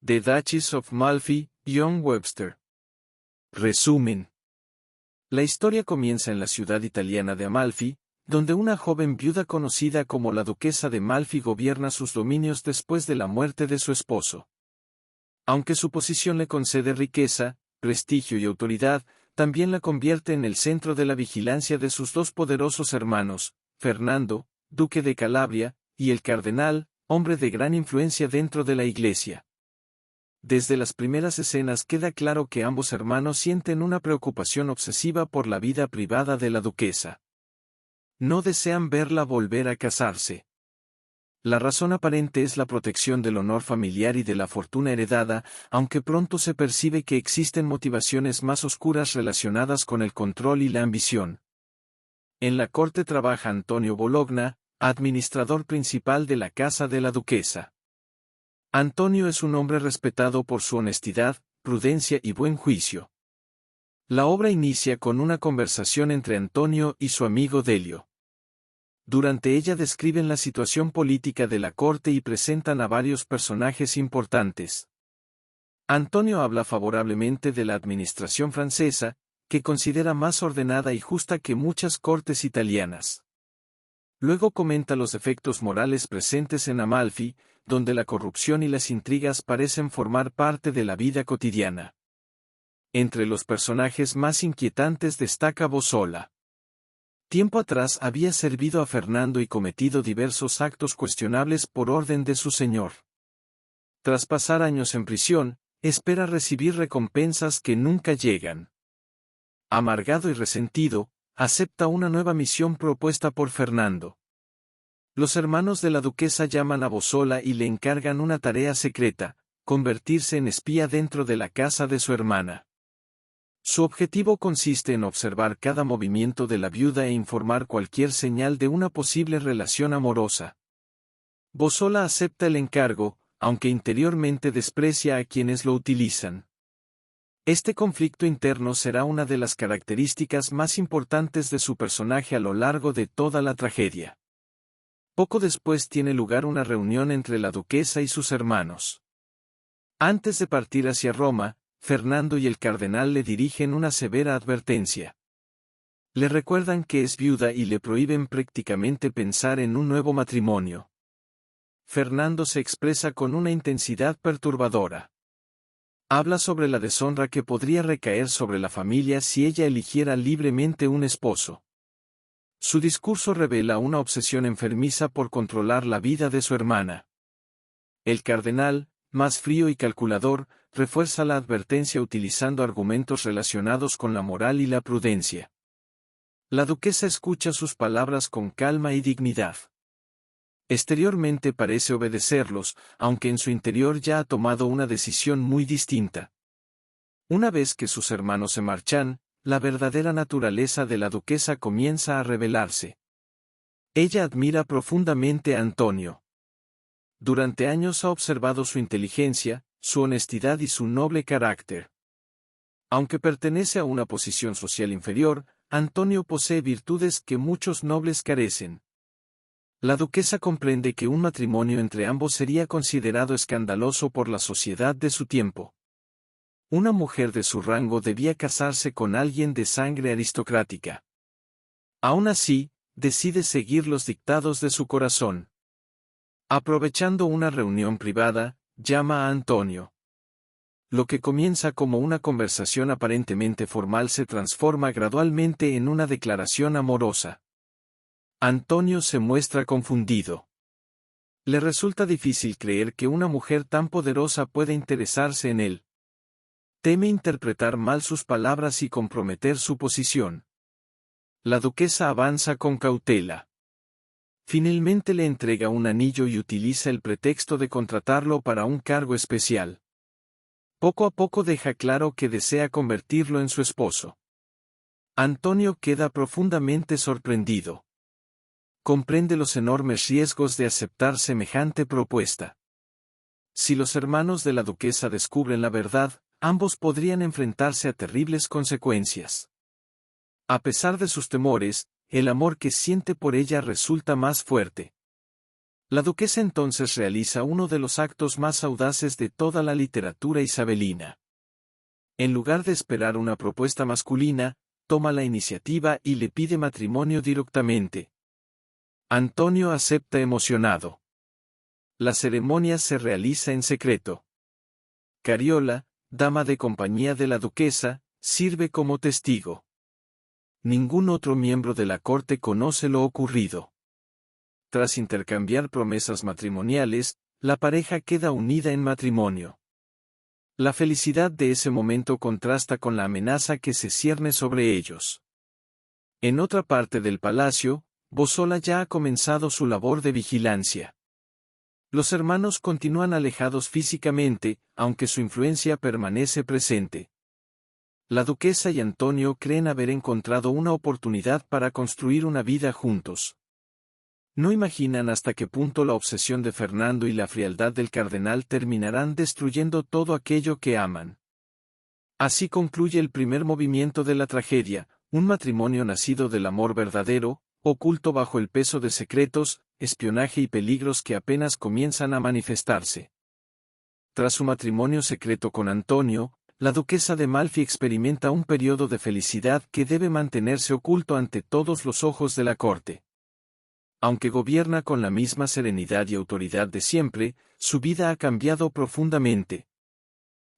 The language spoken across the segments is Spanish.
The Duchess of Malfi, John Webster. Resumen. La historia comienza en la ciudad italiana de Amalfi, donde una joven viuda conocida como la Duquesa de Malfi gobierna sus dominios después de la muerte de su esposo. Aunque su posición le concede riqueza, prestigio y autoridad, también la convierte en el centro de la vigilancia de sus dos poderosos hermanos, Fernando, duque de Calabria, y el cardenal, hombre de gran influencia dentro de la Iglesia. Desde las primeras escenas queda claro que ambos hermanos sienten una preocupación obsesiva por la vida privada de la duquesa. No desean verla volver a casarse. La razón aparente es la protección del honor familiar y de la fortuna heredada, aunque pronto se percibe que existen motivaciones más oscuras relacionadas con el control y la ambición. En la corte trabaja Antonio Bologna, administrador principal de la casa de la duquesa. Antonio es un hombre respetado por su honestidad, prudencia y buen juicio. La obra inicia con una conversación entre Antonio y su amigo Delio. Durante ella describen la situación política de la corte y presentan a varios personajes importantes. Antonio habla favorablemente de la administración francesa, que considera más ordenada y justa que muchas cortes italianas. Luego comenta los efectos morales presentes en Amalfi, donde la corrupción y las intrigas parecen formar parte de la vida cotidiana. Entre los personajes más inquietantes destaca Bosola. Tiempo atrás había servido a Fernando y cometido diversos actos cuestionables por orden de su señor. Tras pasar años en prisión, espera recibir recompensas que nunca llegan. Amargado y resentido, acepta una nueva misión propuesta por Fernando. Los hermanos de la duquesa llaman a Bosola y le encargan una tarea secreta: convertirse en espía dentro de la casa de su hermana. Su objetivo consiste en observar cada movimiento de la viuda e informar cualquier señal de una posible relación amorosa. Bosola acepta el encargo, aunque interiormente desprecia a quienes lo utilizan. Este conflicto interno será una de las características más importantes de su personaje a lo largo de toda la tragedia. Poco después tiene lugar una reunión entre la duquesa y sus hermanos. Antes de partir hacia Roma, Fernando y el cardenal le dirigen una severa advertencia. Le recuerdan que es viuda y le prohíben prácticamente pensar en un nuevo matrimonio. Fernando se expresa con una intensidad perturbadora. Habla sobre la deshonra que podría recaer sobre la familia si ella eligiera libremente un esposo. Su discurso revela una obsesión enfermiza por controlar la vida de su hermana. El cardenal, más frío y calculador, refuerza la advertencia utilizando argumentos relacionados con la moral y la prudencia. La duquesa escucha sus palabras con calma y dignidad. Exteriormente parece obedecerlos, aunque en su interior ya ha tomado una decisión muy distinta. Una vez que sus hermanos se marchan, la verdadera naturaleza de la duquesa comienza a revelarse. Ella admira profundamente a Antonio. Durante años ha observado su inteligencia, su honestidad y su noble carácter. Aunque pertenece a una posición social inferior, Antonio posee virtudes que muchos nobles carecen. La duquesa comprende que un matrimonio entre ambos sería considerado escandaloso por la sociedad de su tiempo. Una mujer de su rango debía casarse con alguien de sangre aristocrática. Aún así, decide seguir los dictados de su corazón. Aprovechando una reunión privada, llama a Antonio. Lo que comienza como una conversación aparentemente formal se transforma gradualmente en una declaración amorosa. Antonio se muestra confundido. Le resulta difícil creer que una mujer tan poderosa pueda interesarse en él. Teme interpretar mal sus palabras y comprometer su posición. La duquesa avanza con cautela. Finalmente le entrega un anillo y utiliza el pretexto de contratarlo para un cargo especial. Poco a poco deja claro que desea convertirlo en su esposo. Antonio queda profundamente sorprendido. Comprende los enormes riesgos de aceptar semejante propuesta. Si los hermanos de la duquesa descubren la verdad, ambos podrían enfrentarse a terribles consecuencias. A pesar de sus temores, el amor que siente por ella resulta más fuerte. La duquesa entonces realiza uno de los actos más audaces de toda la literatura isabelina. En lugar de esperar una propuesta masculina, toma la iniciativa y le pide matrimonio directamente. Antonio acepta emocionado. La ceremonia se realiza en secreto. Cariola, dama de compañía de la duquesa, sirve como testigo. Ningún otro miembro de la corte conoce lo ocurrido. Tras intercambiar promesas matrimoniales, la pareja queda unida en matrimonio. La felicidad de ese momento contrasta con la amenaza que se cierne sobre ellos. En otra parte del palacio, Bosola ya ha comenzado su labor de vigilancia. Los hermanos continúan alejados físicamente, aunque su influencia permanece presente. La duquesa y Antonio creen haber encontrado una oportunidad para construir una vida juntos. No imaginan hasta qué punto la obsesión de Fernando y la frialdad del cardenal terminarán destruyendo todo aquello que aman. Así concluye el primer movimiento de la tragedia, un matrimonio nacido del amor verdadero, oculto bajo el peso de secretos, espionaje y peligros que apenas comienzan a manifestarse. Tras su matrimonio secreto con Antonio, la duquesa de Malfi experimenta un periodo de felicidad que debe mantenerse oculto ante todos los ojos de la corte. Aunque gobierna con la misma serenidad y autoridad de siempre, su vida ha cambiado profundamente.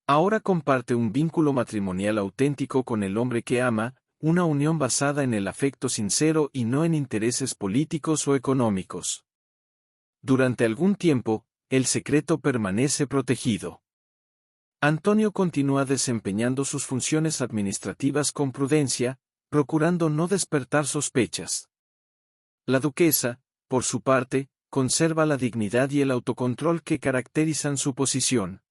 Ahora comparte un vínculo matrimonial auténtico con el hombre que ama, una unión basada en el afecto sincero y no en intereses políticos o económicos. Durante algún tiempo, el secreto permanece protegido. Antonio continúa desempeñando sus funciones administrativas con prudencia, procurando no despertar sospechas. La duquesa, por su parte, conserva la dignidad y el autocontrol que caracterizan su posición.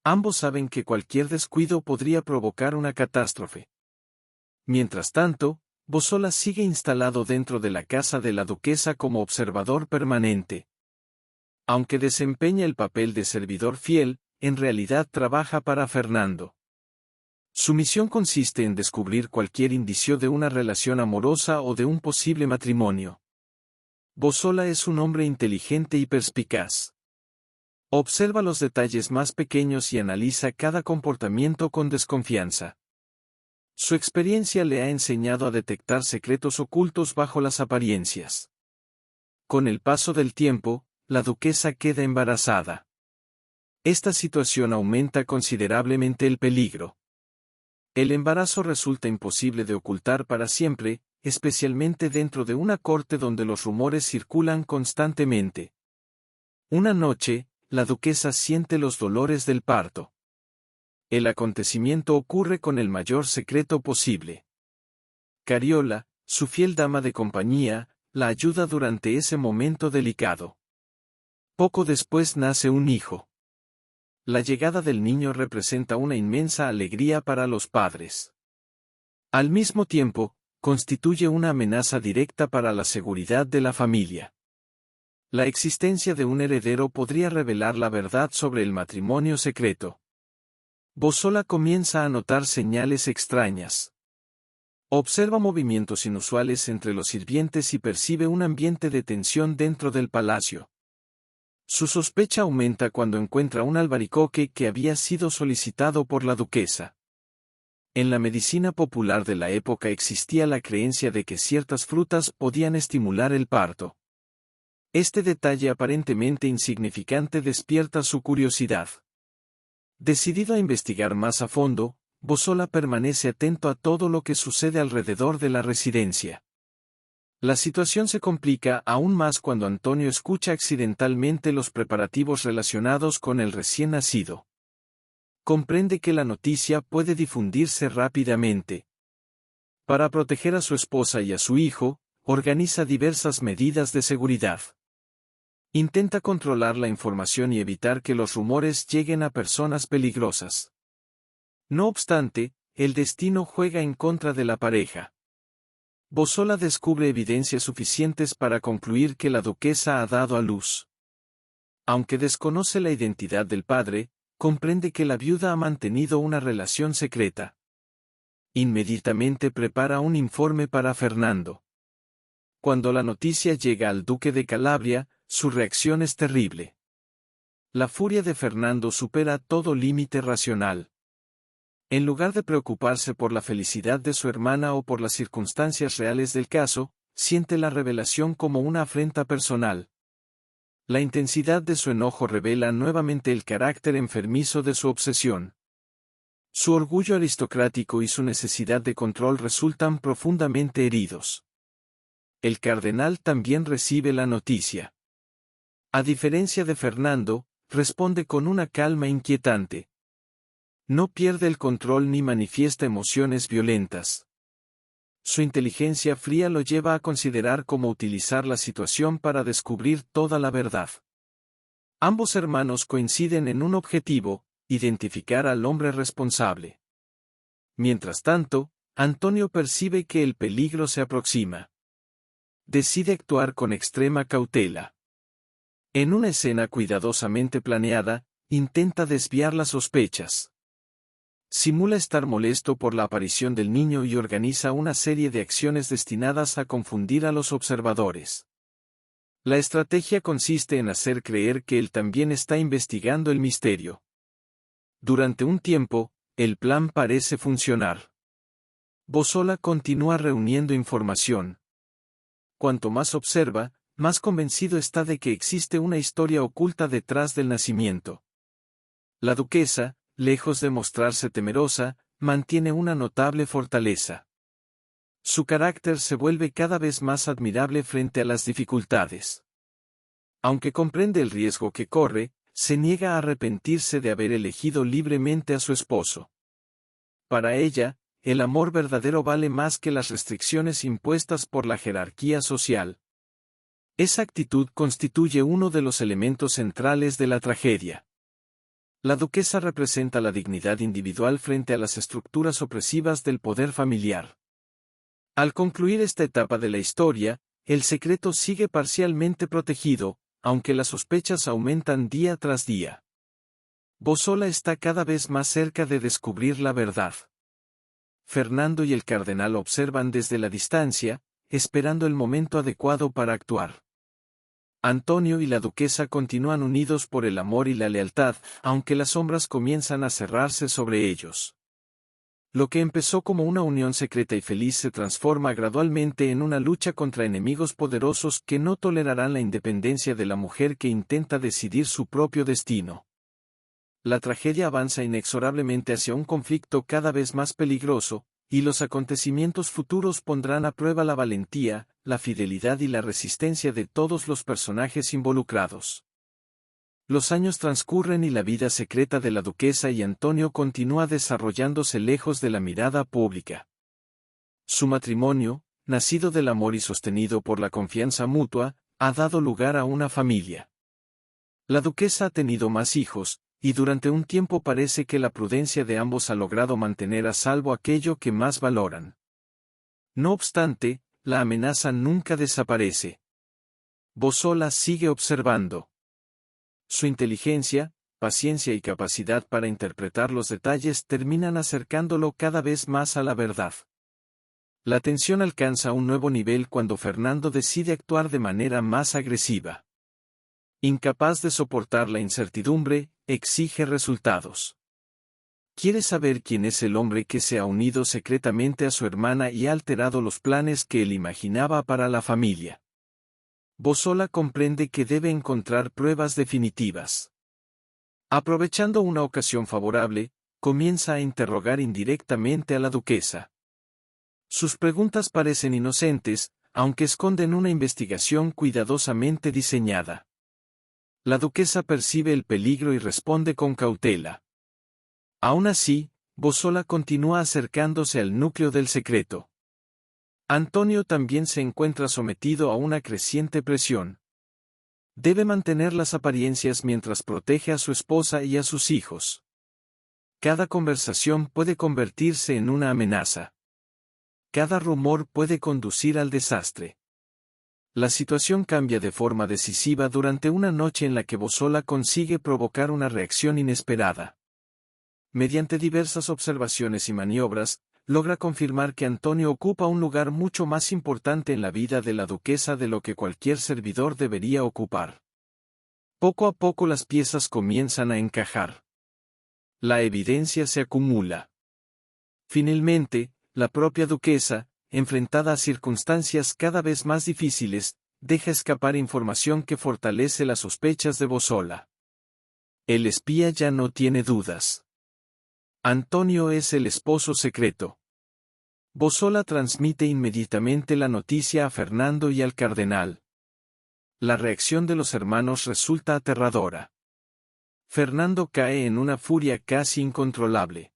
Ambos saben que cualquier descuido podría provocar una catástrofe. Mientras tanto, Bosola sigue instalado dentro de la casa de la duquesa como observador permanente. Aunque desempeña el papel de servidor fiel, en realidad trabaja para Fernando. Su misión consiste en descubrir cualquier indicio de una relación amorosa o de un posible matrimonio. Bosola es un hombre inteligente y perspicaz. Observa los detalles más pequeños y analiza cada comportamiento con desconfianza. Su experiencia le ha enseñado a detectar secretos ocultos bajo las apariencias. Con el paso del tiempo, la duquesa queda embarazada. Esta situación aumenta considerablemente el peligro. El embarazo resulta imposible de ocultar para siempre, especialmente dentro de una corte donde los rumores circulan constantemente. Una noche, la duquesa siente los dolores del parto. El acontecimiento ocurre con el mayor secreto posible. Cariola, su fiel dama de compañía, la ayuda durante ese momento delicado. Poco después nace un hijo. La llegada del niño representa una inmensa alegría para los padres. Al mismo tiempo, constituye una amenaza directa para la seguridad de la familia. La existencia de un heredero podría revelar la verdad sobre el matrimonio secreto. Bosola comienza a notar señales extrañas. Observa movimientos inusuales entre los sirvientes y percibe un ambiente de tensión dentro del palacio. Su sospecha aumenta cuando encuentra un albaricoque que había sido solicitado por la duquesa. En la medicina popular de la época existía la creencia de que ciertas frutas podían estimular el parto. Este detalle aparentemente insignificante despierta su curiosidad. Decidido a investigar más a fondo, Bosola permanece atento a todo lo que sucede alrededor de la residencia. La situación se complica aún más cuando Antonio escucha accidentalmente los preparativos relacionados con el recién nacido. Comprende que la noticia puede difundirse rápidamente. Para proteger a su esposa y a su hijo, organiza diversas medidas de seguridad. Intenta controlar la información y evitar que los rumores lleguen a personas peligrosas. No obstante, el destino juega en contra de la pareja. Bosola descubre evidencias suficientes para concluir que la duquesa ha dado a luz. Aunque desconoce la identidad del padre, comprende que la viuda ha mantenido una relación secreta. Inmediatamente prepara un informe para Fernando. Cuando la noticia llega al duque de Calabria, su reacción es terrible. La furia de Fernando supera todo límite racional. En lugar de preocuparse por la felicidad de su hermana o por las circunstancias reales del caso, siente la revelación como una afrenta personal. La intensidad de su enojo revela nuevamente el carácter enfermizo de su obsesión. Su orgullo aristocrático y su necesidad de control resultan profundamente heridos. El cardenal también recibe la noticia. A diferencia de Fernando, responde con una calma inquietante. No pierde el control ni manifiesta emociones violentas. Su inteligencia fría lo lleva a considerar cómo utilizar la situación para descubrir toda la verdad. Ambos hermanos coinciden en un objetivo: identificar al hombre responsable. Mientras tanto, Antonio percibe que el peligro se aproxima. Decide actuar con extrema cautela. En una escena cuidadosamente planeada, intenta desviar las sospechas. Simula estar molesto por la aparición del niño y organiza una serie de acciones destinadas a confundir a los observadores. La estrategia consiste en hacer creer que él también está investigando el misterio. Durante un tiempo, el plan parece funcionar. Bossola continúa reuniendo información. Cuanto más observa, más convencido está de que existe una historia oculta detrás del nacimiento. La duquesa, lejos de mostrarse temerosa, mantiene una notable fortaleza. Su carácter se vuelve cada vez más admirable frente a las dificultades. Aunque comprende el riesgo que corre, se niega a arrepentirse de haber elegido libremente a su esposo. Para ella, el amor verdadero vale más que las restricciones impuestas por la jerarquía social. Esa actitud constituye uno de los elementos centrales de la tragedia. La duquesa representa la dignidad individual frente a las estructuras opresivas del poder familiar. Al concluir esta etapa de la historia, el secreto sigue parcialmente protegido, aunque las sospechas aumentan día tras día. Bossola está cada vez más cerca de descubrir la verdad. Fernando y el cardenal observan desde la distancia, esperando el momento adecuado para actuar. Antonio y la duquesa continúan unidos por el amor y la lealtad, aunque las sombras comienzan a cerrarse sobre ellos. Lo que empezó como una unión secreta y feliz se transforma gradualmente en una lucha contra enemigos poderosos que no tolerarán la independencia de la mujer que intenta decidir su propio destino. La tragedia avanza inexorablemente hacia un conflicto cada vez más peligroso, y los acontecimientos futuros pondrán a prueba la valentía, la fidelidad y la resistencia de todos los personajes involucrados. Los años transcurren y la vida secreta de la duquesa y Antonio continúa desarrollándose lejos de la mirada pública. Su matrimonio, nacido del amor y sostenido por la confianza mutua, ha dado lugar a una familia. La duquesa ha tenido más hijos, y durante un tiempo parece que la prudencia de ambos ha logrado mantener a salvo aquello que más valoran. No obstante, la amenaza nunca desaparece. Bossola sigue observando. Su inteligencia, paciencia y capacidad para interpretar los detalles terminan acercándolo cada vez más a la verdad. La tensión alcanza un nuevo nivel cuando Fernando decide actuar de manera más agresiva. Incapaz de soportar la incertidumbre, exige resultados. Quiere saber quién es el hombre que se ha unido secretamente a su hermana y ha alterado los planes que él imaginaba para la familia. Bossola comprende que debe encontrar pruebas definitivas. Aprovechando una ocasión favorable, comienza a interrogar indirectamente a la duquesa. Sus preguntas parecen inocentes, aunque esconden una investigación cuidadosamente diseñada. La duquesa percibe el peligro y responde con cautela. Aún así, Bossola continúa acercándose al núcleo del secreto. Antonio también se encuentra sometido a una creciente presión. Debe mantener las apariencias mientras protege a su esposa y a sus hijos. Cada conversación puede convertirse en una amenaza. Cada rumor puede conducir al desastre. La situación cambia de forma decisiva durante una noche en la que Bossola consigue provocar una reacción inesperada. Mediante diversas observaciones y maniobras, logra confirmar que Antonio ocupa un lugar mucho más importante en la vida de la duquesa de lo que cualquier servidor debería ocupar. Poco a poco las piezas comienzan a encajar. La evidencia se acumula. Finalmente, la propia duquesa, enfrentada a circunstancias cada vez más difíciles, deja escapar información que fortalece las sospechas de Bosola. El espía ya no tiene dudas. Antonio es el esposo secreto. Bosola transmite inmediatamente la noticia a Fernando y al cardenal. La reacción de los hermanos resulta aterradora. Fernando cae en una furia casi incontrolable.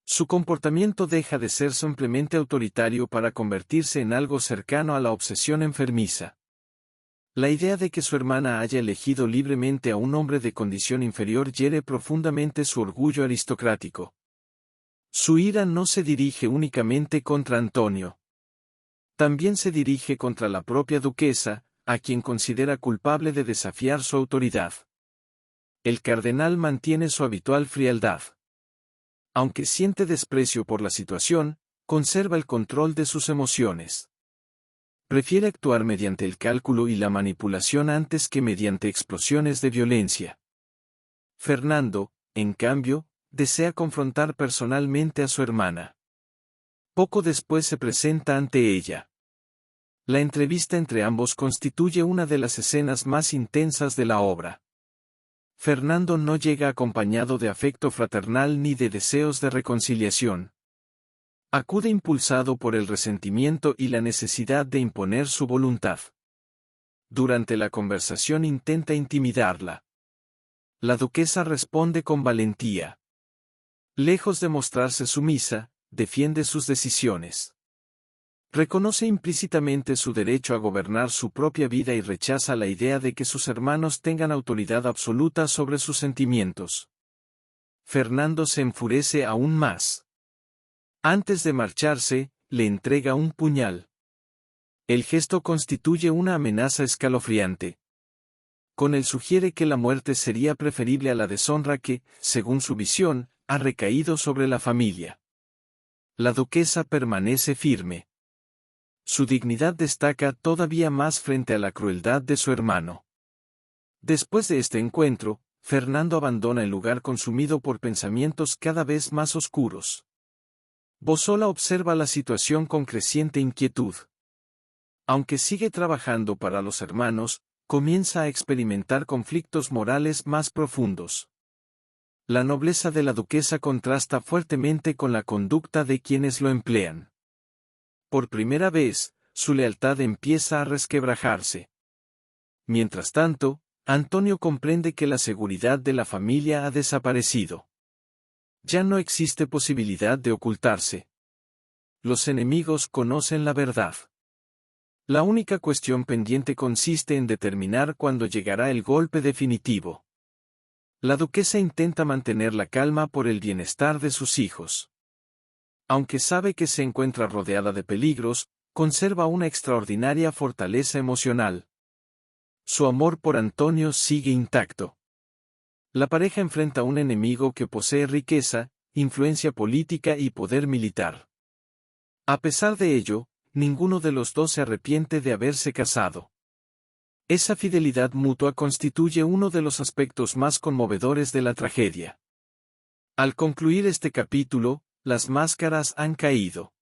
Su comportamiento deja de ser simplemente autoritario para convertirse en algo cercano a la obsesión enfermiza. La idea de que su hermana haya elegido libremente a un hombre de condición inferior hiere profundamente su orgullo aristocrático. Su ira no se dirige únicamente contra Antonio. También se dirige contra la propia duquesa, a quien considera culpable de desafiar su autoridad. El cardenal mantiene su habitual frialdad. Aunque siente desprecio por la situación, conserva el control de sus emociones. Prefiere actuar mediante el cálculo y la manipulación antes que mediante explosiones de violencia. Fernando, en cambio, desea confrontar personalmente a su hermana. Poco después se presenta ante ella. La entrevista entre ambos constituye una de las escenas más intensas de la obra. Fernando no llega acompañado de afecto fraternal ni de deseos de reconciliación. Acude impulsado por el resentimiento y la necesidad de imponer su voluntad. Durante la conversación intenta intimidarla. La duquesa responde con valentía. Lejos de mostrarse sumisa, defiende sus decisiones. Reconoce implícitamente su derecho a gobernar su propia vida y rechaza la idea de que sus hermanos tengan autoridad absoluta sobre sus sentimientos. Fernando se enfurece aún más. Antes de marcharse, le entrega un puñal. El gesto constituye una amenaza escalofriante. Con él sugiere que la muerte sería preferible a la deshonra que, según su visión, ha recaído sobre la familia. La duquesa permanece firme. Su dignidad destaca todavía más frente a la crueldad de su hermano. Después de este encuentro, Fernando abandona el lugar consumido por pensamientos cada vez más oscuros. Bosola observa la situación con creciente inquietud. Aunque sigue trabajando para los hermanos, comienza a experimentar conflictos morales más profundos. La nobleza de la duquesa contrasta fuertemente con la conducta de quienes lo emplean. Por primera vez, su lealtad empieza a resquebrajarse. Mientras tanto, Antonio comprende que la seguridad de la familia ha desaparecido. Ya no existe posibilidad de ocultarse. Los enemigos conocen la verdad. La única cuestión pendiente consiste en determinar cuándo llegará el golpe definitivo. La duquesa intenta mantener la calma por el bienestar de sus hijos. Aunque sabe que se encuentra rodeada de peligros, conserva una extraordinaria fortaleza emocional. Su amor por Antonio sigue intacto. La pareja enfrenta a un enemigo que posee riqueza, influencia política y poder militar. A pesar de ello, ninguno de los dos se arrepiente de haberse casado. Esa fidelidad mutua constituye uno de los aspectos más conmovedores de la tragedia. Al concluir este capítulo, las máscaras han caído.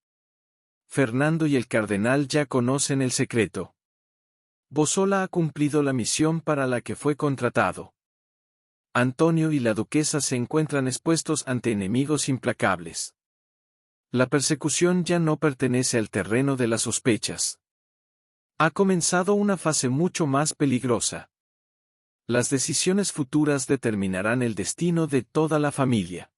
Fernando y el cardenal ya conocen el secreto. Bosola ha cumplido la misión para la que fue contratado. Antonio y la duquesa se encuentran expuestos ante enemigos implacables. La persecución ya no pertenece al terreno de las sospechas. Ha comenzado una fase mucho más peligrosa. Las decisiones futuras determinarán el destino de toda la familia.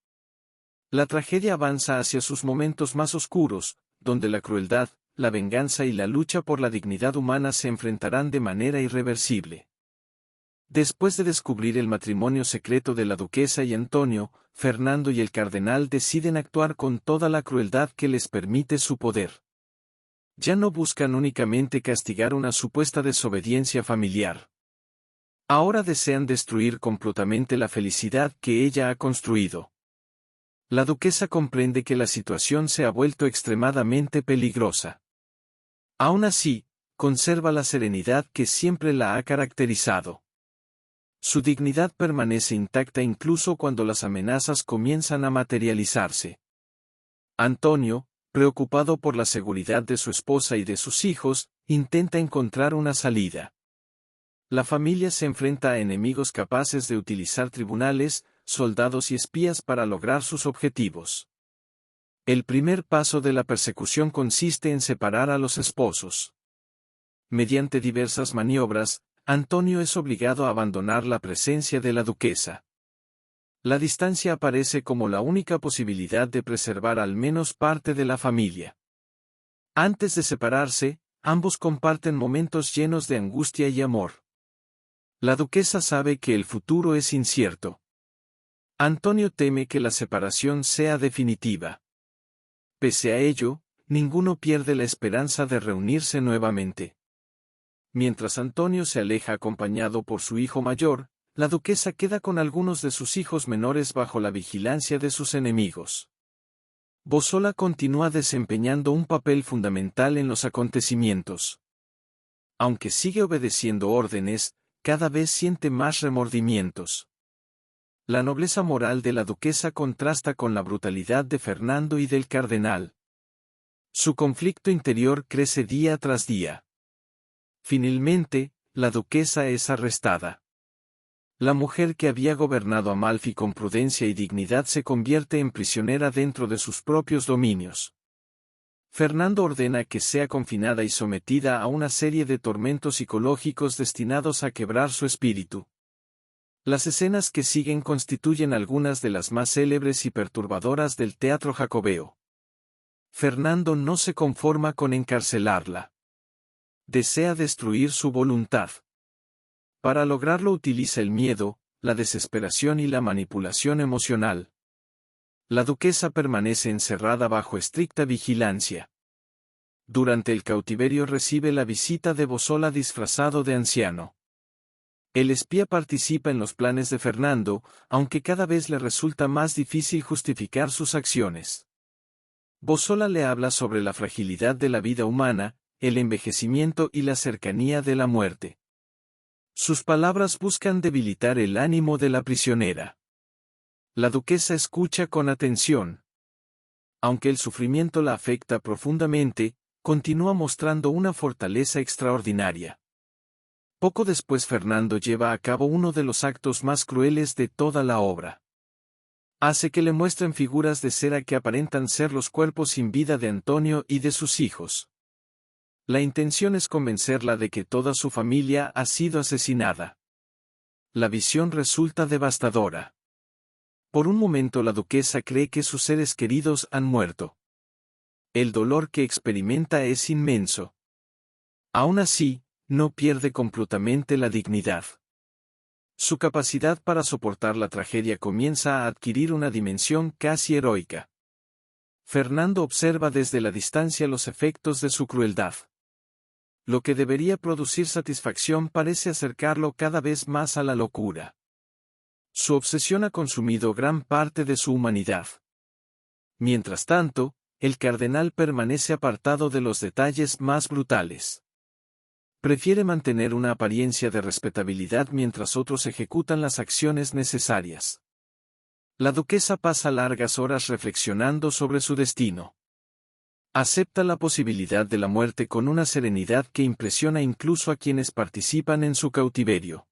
La tragedia avanza hacia sus momentos más oscuros, donde la crueldad, la venganza y la lucha por la dignidad humana se enfrentarán de manera irreversible. Después de descubrir el matrimonio secreto de la duquesa y Antonio, Fernando y el cardenal deciden actuar con toda la crueldad que les permite su poder. Ya no buscan únicamente castigar una supuesta desobediencia familiar. Ahora desean destruir completamente la felicidad que ella ha construido. La duquesa comprende que la situación se ha vuelto extremadamente peligrosa. Aún así, conserva la serenidad que siempre la ha caracterizado. Su dignidad permanece intacta incluso cuando las amenazas comienzan a materializarse. Antonio, preocupado por la seguridad de su esposa y de sus hijos, intenta encontrar una salida. La familia se enfrenta a enemigos capaces de utilizar tribunales, soldados y espías para lograr sus objetivos. El primer paso de la persecución consiste en separar a los esposos. Mediante diversas maniobras, Antonio es obligado a abandonar la presencia de la duquesa. La distancia aparece como la única posibilidad de preservar al menos parte de la familia. Antes de separarse, ambos comparten momentos llenos de angustia y amor. La duquesa sabe que el futuro es incierto. Antonio teme que la separación sea definitiva. Pese a ello, ninguno pierde la esperanza de reunirse nuevamente. Mientras Antonio se aleja acompañado por su hijo mayor, la duquesa queda con algunos de sus hijos menores bajo la vigilancia de sus enemigos. Bosola continúa desempeñando un papel fundamental en los acontecimientos. Aunque sigue obedeciendo órdenes, cada vez siente más remordimientos. La nobleza moral de la duquesa contrasta con la brutalidad de Fernando y del cardenal. Su conflicto interior crece día tras día. Finalmente, la duquesa es arrestada. La mujer que había gobernado Amalfi con prudencia y dignidad se convierte en prisionera dentro de sus propios dominios. Fernando ordena que sea confinada y sometida a una serie de tormentos psicológicos destinados a quebrar su espíritu. Las escenas que siguen constituyen algunas de las más célebres y perturbadoras del teatro jacobeo. Fernando no se conforma con encarcelarla. Desea destruir su voluntad. Para lograrlo utiliza el miedo, la desesperación y la manipulación emocional. La duquesa permanece encerrada bajo estricta vigilancia. Durante el cautiverio recibe la visita de Bosola disfrazado de anciano. El espía participa en los planes de Fernando, aunque cada vez le resulta más difícil justificar sus acciones. Bosola le habla sobre la fragilidad de la vida humana, el envejecimiento y la cercanía de la muerte. Sus palabras buscan debilitar el ánimo de la prisionera. La duquesa escucha con atención. Aunque el sufrimiento la afecta profundamente, continúa mostrando una fortaleza extraordinaria. Poco después Fernando lleva a cabo uno de los actos más crueles de toda la obra. Hace que le muestren figuras de cera que aparentan ser los cuerpos sin vida de Antonio y de sus hijos. La intención es convencerla de que toda su familia ha sido asesinada. La visión resulta devastadora. Por un momento la duquesa cree que sus seres queridos han muerto. El dolor que experimenta es inmenso. Aún así, no pierde completamente la dignidad. Su capacidad para soportar la tragedia comienza a adquirir una dimensión casi heroica. Fernando observa desde la distancia los efectos de su crueldad. Lo que debería producir satisfacción parece acercarlo cada vez más a la locura. Su obsesión ha consumido gran parte de su humanidad. Mientras tanto, el cardenal permanece apartado de los detalles más brutales. Prefiere mantener una apariencia de respetabilidad mientras otros ejecutan las acciones necesarias. La duquesa pasa largas horas reflexionando sobre su destino. Acepta la posibilidad de la muerte con una serenidad que impresiona incluso a quienes participan en su cautiverio.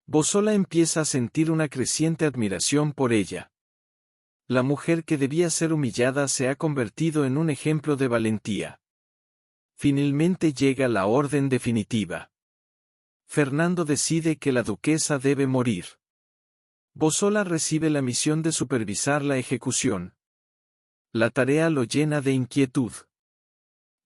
Bosola empieza a sentir una creciente admiración por ella. La mujer que debía ser humillada se ha convertido en un ejemplo de valentía. Finalmente llega la orden definitiva. Fernando decide que la duquesa debe morir. Bosola recibe la misión de supervisar la ejecución. La tarea lo llena de inquietud.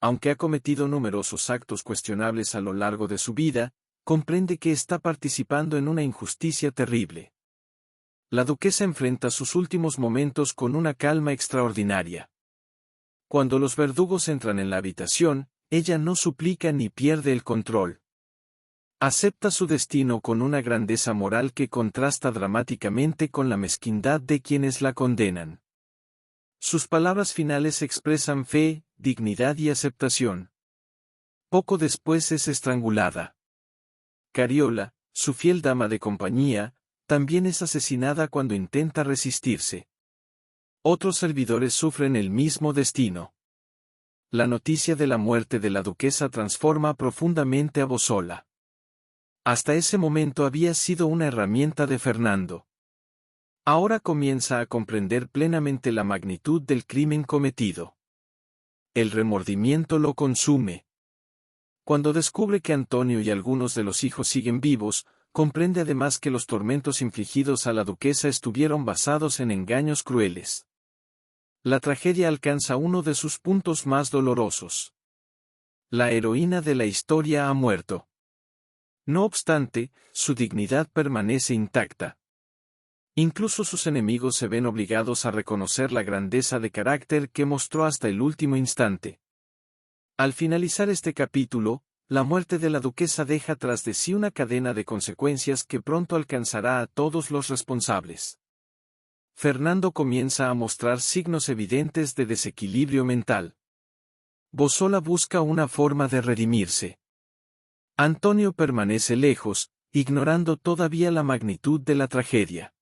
Aunque ha cometido numerosos actos cuestionables a lo largo de su vida, comprende que está participando en una injusticia terrible. La duquesa enfrenta sus últimos momentos con una calma extraordinaria. Cuando los verdugos entran en la habitación, ella no suplica ni pierde el control. Acepta su destino con una grandeza moral que contrasta dramáticamente con la mezquindad de quienes la condenan. Sus palabras finales expresan fe, dignidad y aceptación. Poco después es estrangulada. Cariola, su fiel dama de compañía, también es asesinada cuando intenta resistirse. Otros servidores sufren el mismo destino. La noticia de la muerte de la duquesa transforma profundamente a Bosola. Hasta ese momento había sido una herramienta de Fernando. Ahora comienza a comprender plenamente la magnitud del crimen cometido. El remordimiento lo consume. Cuando descubre que Antonio y algunos de los hijos siguen vivos, comprende además que los tormentos infligidos a la duquesa estuvieron basados en engaños crueles. La tragedia alcanza uno de sus puntos más dolorosos. La heroína de la historia ha muerto. No obstante, su dignidad permanece intacta. Incluso sus enemigos se ven obligados a reconocer la grandeza de carácter que mostró hasta el último instante. Al finalizar este capítulo, la muerte de la duquesa deja tras de sí una cadena de consecuencias que pronto alcanzará a todos los responsables. Fernando comienza a mostrar signos evidentes de desequilibrio mental. Bosola busca una forma de redimirse. Antonio permanece lejos, ignorando todavía la magnitud de la tragedia.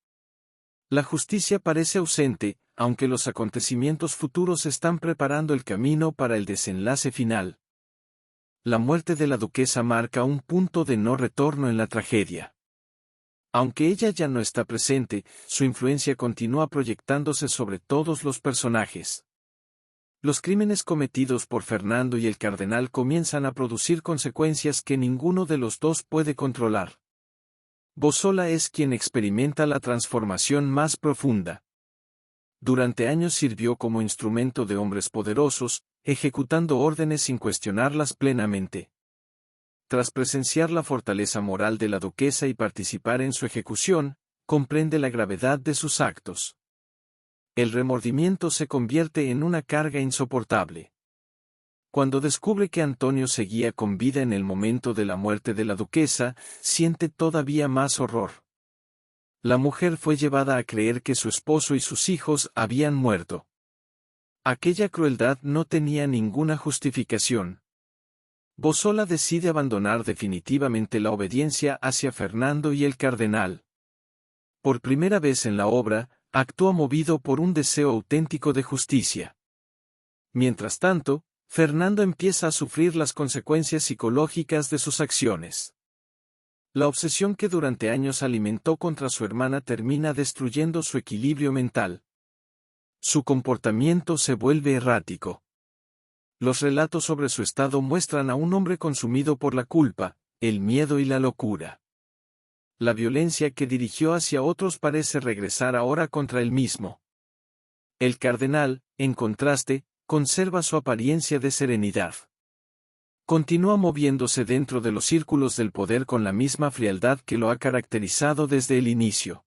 La justicia parece ausente, aunque los acontecimientos futuros están preparando el camino para el desenlace final. La muerte de la duquesa marca un punto de no retorno en la tragedia. Aunque ella ya no está presente, su influencia continúa proyectándose sobre todos los personajes. Los crímenes cometidos por Fernando y el cardenal comienzan a producir consecuencias que ninguno de los dos puede controlar. Bosola es quien experimenta la transformación más profunda. Durante años sirvió como instrumento de hombres poderosos, ejecutando órdenes sin cuestionarlas plenamente. Tras presenciar la fortaleza moral de la duquesa y participar en su ejecución, comprende la gravedad de sus actos. El remordimiento se convierte en una carga insoportable. Cuando descubre que Antonio seguía con vida en el momento de la muerte de la duquesa, siente todavía más horror. La mujer fue llevada a creer que su esposo y sus hijos habían muerto. Aquella crueldad no tenía ninguna justificación. Bosola decide abandonar definitivamente la obediencia hacia Fernando y el cardenal. Por primera vez en la obra, actúa movido por un deseo auténtico de justicia. Mientras tanto, Fernando empieza a sufrir las consecuencias psicológicas de sus acciones. La obsesión que durante años alimentó contra su hermana termina destruyendo su equilibrio mental. Su comportamiento se vuelve errático. Los relatos sobre su estado muestran a un hombre consumido por la culpa, el miedo y la locura. La violencia que dirigió hacia otros parece regresar ahora contra él mismo. El cardenal, en contraste, conserva su apariencia de serenidad. Continúa moviéndose dentro de los círculos del poder con la misma frialdad que lo ha caracterizado desde el inicio.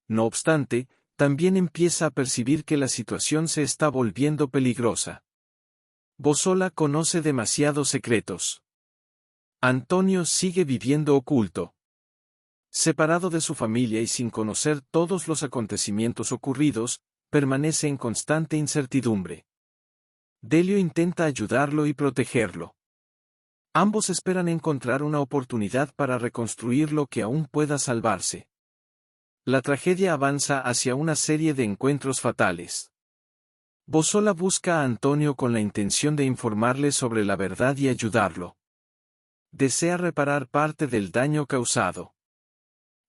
No obstante, también empieza a percibir que la situación se está volviendo peligrosa. Bosola conoce demasiados secretos. Antonio sigue viviendo oculto. Separado de su familia y sin conocer todos los acontecimientos ocurridos, permanece en constante incertidumbre. Delio intenta ayudarlo y protegerlo. Ambos esperan encontrar una oportunidad para reconstruir lo que aún pueda salvarse. La tragedia avanza hacia una serie de encuentros fatales. Bosola busca a Antonio con la intención de informarle sobre la verdad y ayudarlo. Desea reparar parte del daño causado.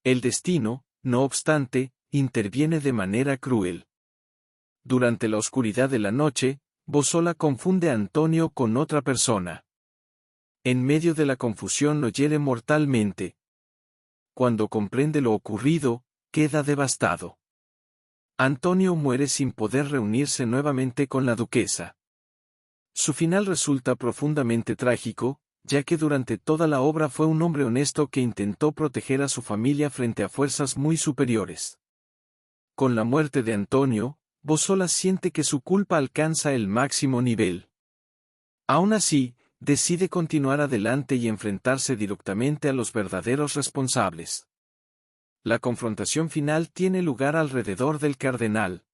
El destino, no obstante, interviene de manera cruel. Durante la oscuridad de la noche, Bosola confunde a Antonio con otra persona. En medio de la confusión lo hiere mortalmente. Cuando comprende lo ocurrido, queda devastado. Antonio muere sin poder reunirse nuevamente con la duquesa. Su final resulta profundamente trágico, ya que durante toda la obra fue un hombre honesto que intentó proteger a su familia frente a fuerzas muy superiores. Con la muerte de Antonio, Bosola siente que su culpa alcanza el máximo nivel. Aún así, decide continuar adelante y enfrentarse directamente a los verdaderos responsables. La confrontación final tiene lugar alrededor del cardenal.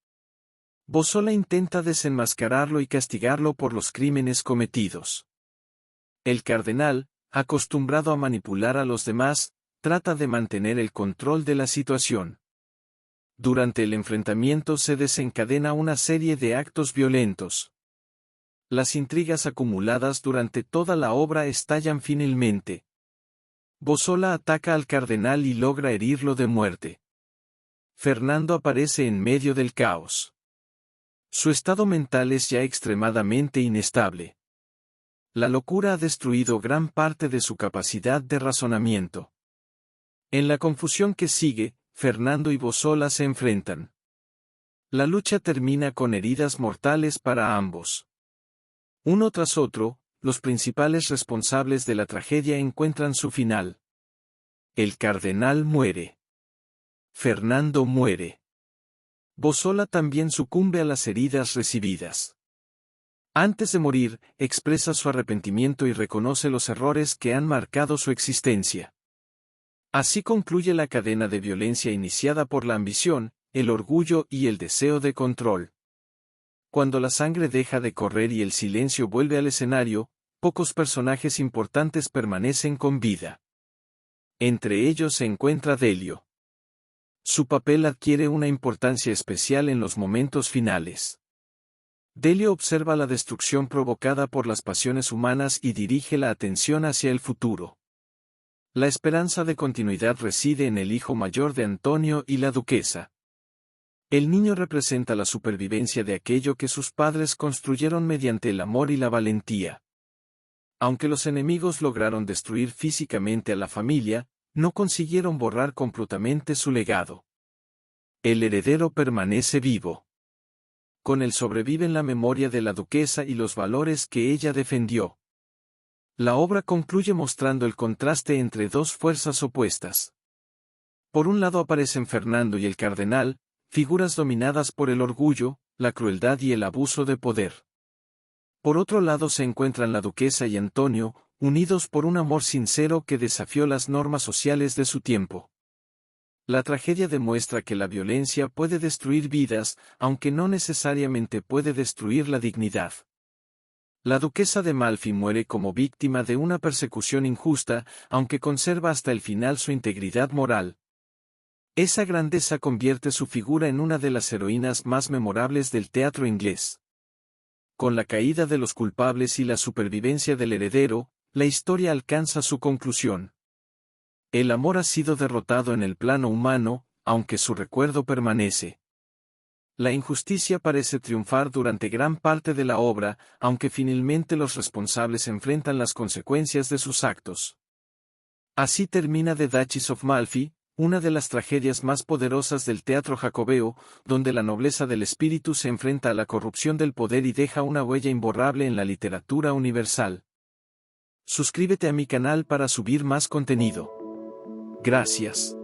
Bosola intenta desenmascararlo y castigarlo por los crímenes cometidos. El cardenal, acostumbrado a manipular a los demás, trata de mantener el control de la situación. Durante el enfrentamiento se desencadena una serie de actos violentos. Las intrigas acumuladas durante toda la obra estallan finalmente. Bosola ataca al cardenal y logra herirlo de muerte. Fernando aparece en medio del caos. Su estado mental es ya extremadamente inestable. La locura ha destruido gran parte de su capacidad de razonamiento. En la confusión que sigue, Fernando y Bosola se enfrentan. La lucha termina con heridas mortales para ambos. Uno tras otro, los principales responsables de la tragedia encuentran su final. El cardenal muere. Fernando muere. Bosola también sucumbe a las heridas recibidas. Antes de morir, expresa su arrepentimiento y reconoce los errores que han marcado su existencia. Así concluye la cadena de violencia iniciada por la ambición, el orgullo y el deseo de control. Cuando la sangre deja de correr y el silencio vuelve al escenario, pocos personajes importantes permanecen con vida. Entre ellos se encuentra Delio. Su papel adquiere una importancia especial en los momentos finales. Delio observa la destrucción provocada por las pasiones humanas y dirige la atención hacia el futuro. La esperanza de continuidad reside en el hijo mayor de Antonio y la duquesa. El niño representa la supervivencia de aquello que sus padres construyeron mediante el amor y la valentía. Aunque los enemigos lograron destruir físicamente a la familia, no consiguieron borrar completamente su legado. El heredero permanece vivo. Con él sobreviven la memoria de la duquesa y los valores que ella defendió. La obra concluye mostrando el contraste entre dos fuerzas opuestas. Por un lado aparecen Fernando y el cardenal, figuras dominadas por el orgullo, la crueldad y el abuso de poder. Por otro lado se encuentran la duquesa y Antonio, unidos por un amor sincero que desafió las normas sociales de su tiempo. La tragedia demuestra que la violencia puede destruir vidas, aunque no necesariamente puede destruir la dignidad. La duquesa de Malfi muere como víctima de una persecución injusta, aunque conserva hasta el final su integridad moral. Esa grandeza convierte su figura en una de las heroínas más memorables del teatro inglés. Con la caída de los culpables y la supervivencia del heredero, la historia alcanza su conclusión. El amor ha sido derrotado en el plano humano, aunque su recuerdo permanece. La injusticia parece triunfar durante gran parte de la obra, aunque finalmente los responsables enfrentan las consecuencias de sus actos. Así termina The Duchess of Malfi, una de las tragedias más poderosas del teatro jacobeo, donde la nobleza del espíritu se enfrenta a la corrupción del poder y deja una huella imborrable en la literatura universal. Suscríbete a mi canal para subir más contenido. Gracias.